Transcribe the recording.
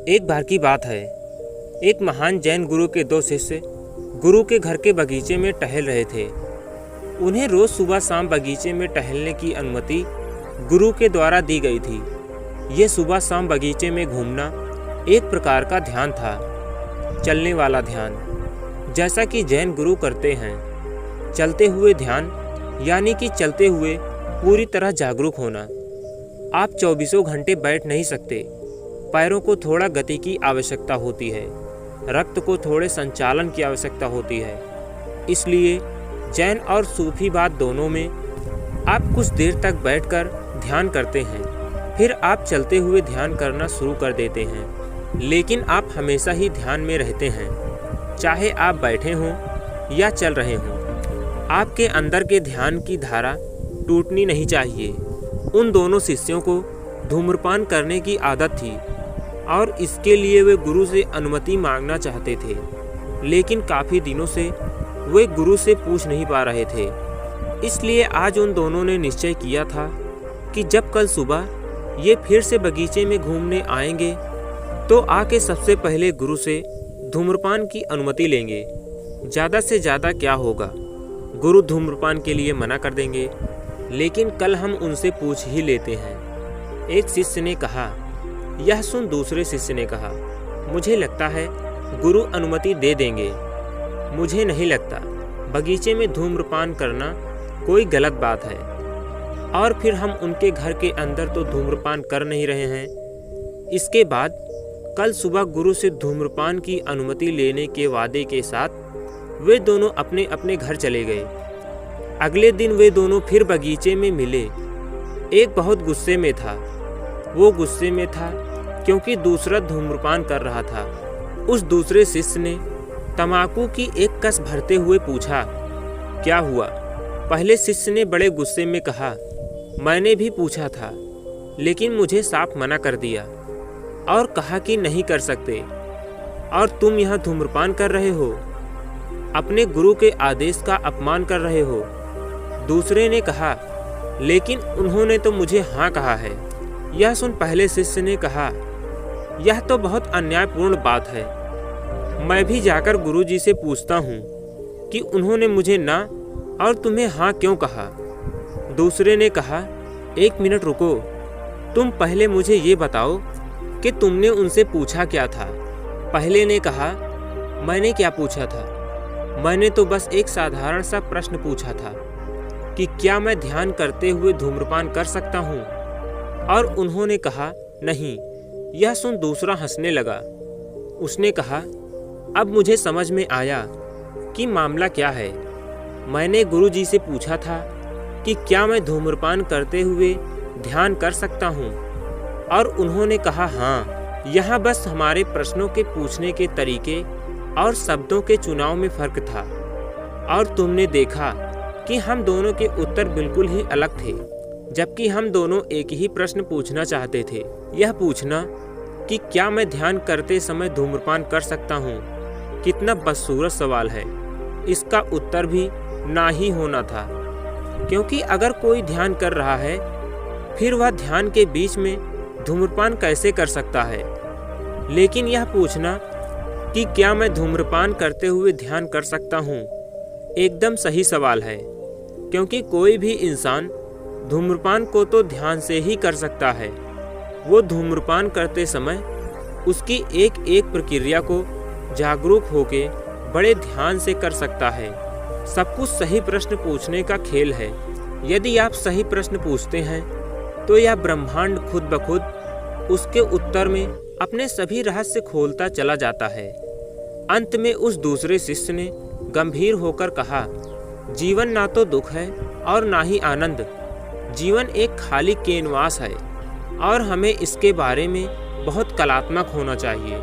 एक बार की बात है। एक महान जैन गुरु के दो शिष्य गुरु के घर के बगीचे में टहल रहे थे। उन्हें रोज सुबह शाम बगीचे में टहलने की अनुमति गुरु के द्वारा दी गई थी। यह सुबह शाम बगीचे में घूमना एक प्रकार का ध्यान था, चलने वाला ध्यान, जैसा कि जैन गुरु करते हैं। चलते हुए ध्यान यानी कि चलते हुए पूरी तरह जागरूक होना। आप 24 घंटे बैठ नहीं सकते। पैरों को थोड़ा गति की आवश्यकता होती है, रक्त को थोड़े संचालन की आवश्यकता होती है। इसलिए जैन और सूफीवाद दोनों में आप कुछ देर तक बैठकर ध्यान करते हैं, फिर आप चलते हुए ध्यान करना शुरू कर देते हैं। लेकिन आप हमेशा ही ध्यान में रहते हैं, चाहे आप बैठे हों या चल रहे हों। आपके अंदर के ध्यान की धारा टूटनी नहीं चाहिए। उन दोनों शिष्यों को धूम्रपान करने की आदत थी और इसके लिए वे गुरु से अनुमति मांगना चाहते थे, लेकिन काफ़ी दिनों से वे गुरु से पूछ नहीं पा रहे थे। इसलिए आज उन दोनों ने निश्चय किया था कि जब कल सुबह ये फिर से बगीचे में घूमने आएंगे तो आके सबसे पहले गुरु से धूम्रपान की अनुमति लेंगे। ज़्यादा से ज़्यादा क्या होगा, गुरु धूम्रपान के लिए मना कर देंगे, लेकिन कल हम उनसे पूछ ही लेते हैं। एक शिष्य ने कहा। यह सुन दूसरे शिष्य ने कहा, मुझे लगता है गुरु अनुमति दे देंगे। मुझे नहीं लगता बगीचे में धूम्रपान करना कोई गलत बात है, और फिर हम उनके घर के अंदर तो धूम्रपान कर नहीं रहे हैं। इसके बाद कल सुबह गुरु से धूम्रपान की अनुमति लेने के वादे के साथ वे दोनों अपने अपने घर चले गए। अगले दिन वे दोनों फिर बगीचे में मिले। एक बहुत गुस्से में था। वो गुस्से में था क्योंकि दूसरा धूम्रपान कर रहा था। उस दूसरे शिष्य ने तंबाकू की एक कस भरते हुए पूछा, क्या हुआ? पहले शिष्य ने बड़े गुस्से में कहा, मैंने भी पूछा था, लेकिन मुझे साफ मना कर दिया और कहा कि नहीं कर सकते, और तुम यहाँ धूम्रपान कर रहे हो, अपने गुरु के आदेश का अपमान कर रहे हो। दूसरे ने कहा, लेकिन उन्होंने तो मुझे हाँ कहा है। यह सुन पहले शिष्य ने कहा, यह तो बहुत अन्यायपूर्ण बात है। मैं भी जाकर गुरुजी से पूछता हूँ कि उन्होंने मुझे ना और तुम्हें हाँ क्यों कहा। दूसरे ने कहा, एक मिनट रुको, तुम पहले मुझे ये बताओ कि तुमने उनसे पूछा क्या था। पहले ने कहा, मैंने क्या पूछा था? मैंने तो बस एक साधारण सा प्रश्न पूछा था कि क्या मैं ध्यान करते हुए धूम्रपान कर सकता हूँ, और उन्होंने कहा नहीं। यह सुन दूसरा हंसने लगा। उसने कहा, अब मुझे समझ में आया कि मामला क्या है। मैंने गुरुजी से पूछा था कि क्या मैं धूम्रपान करते हुए ध्यान कर सकता हूँ, और उन्होंने कहा हाँ। यहाँ बस हमारे प्रश्नों के पूछने के तरीके और शब्दों के चुनाव में फर्क था, और तुमने देखा कि हम दोनों के उत्तर बिल्कुल ही अलग थे, जबकि हम दोनों एक ही प्रश्न पूछना चाहते थे। यह पूछना कि क्या मैं ध्यान करते समय धूम्रपान कर सकता हूँ, कितना बदसूरत सवाल है। इसका उत्तर भी ना ही होना था, क्योंकि अगर कोई ध्यान कर रहा है फिर वह ध्यान के बीच में धूम्रपान कैसे कर सकता है। लेकिन यह पूछना कि क्या मैं धूम्रपान करते हुए ध्यान कर सकता हूँ एकदम सही सवाल है, क्योंकि कोई भी इंसान धूम्रपान को तो ध्यान से ही कर सकता है। वो धूम्रपान करते समय उसकी एक एक प्रक्रिया को जागरूक होके बड़े ध्यान से कर सकता है। सब कुछ सही प्रश्न पूछने का खेल है। यदि आप सही प्रश्न पूछते हैं तो यह ब्रह्मांड खुद ब खुद उसके उत्तर में अपने सभी रहस्य खोलता चला जाता है। अंत में उस दूसरे शिष्य ने गंभीर होकर कहा, जीवन ना तो दुख है और ना ही आनंद। जीवन एक खाली कैनवास है और हमें इसके बारे में बहुत कलात्मक होना चाहिए।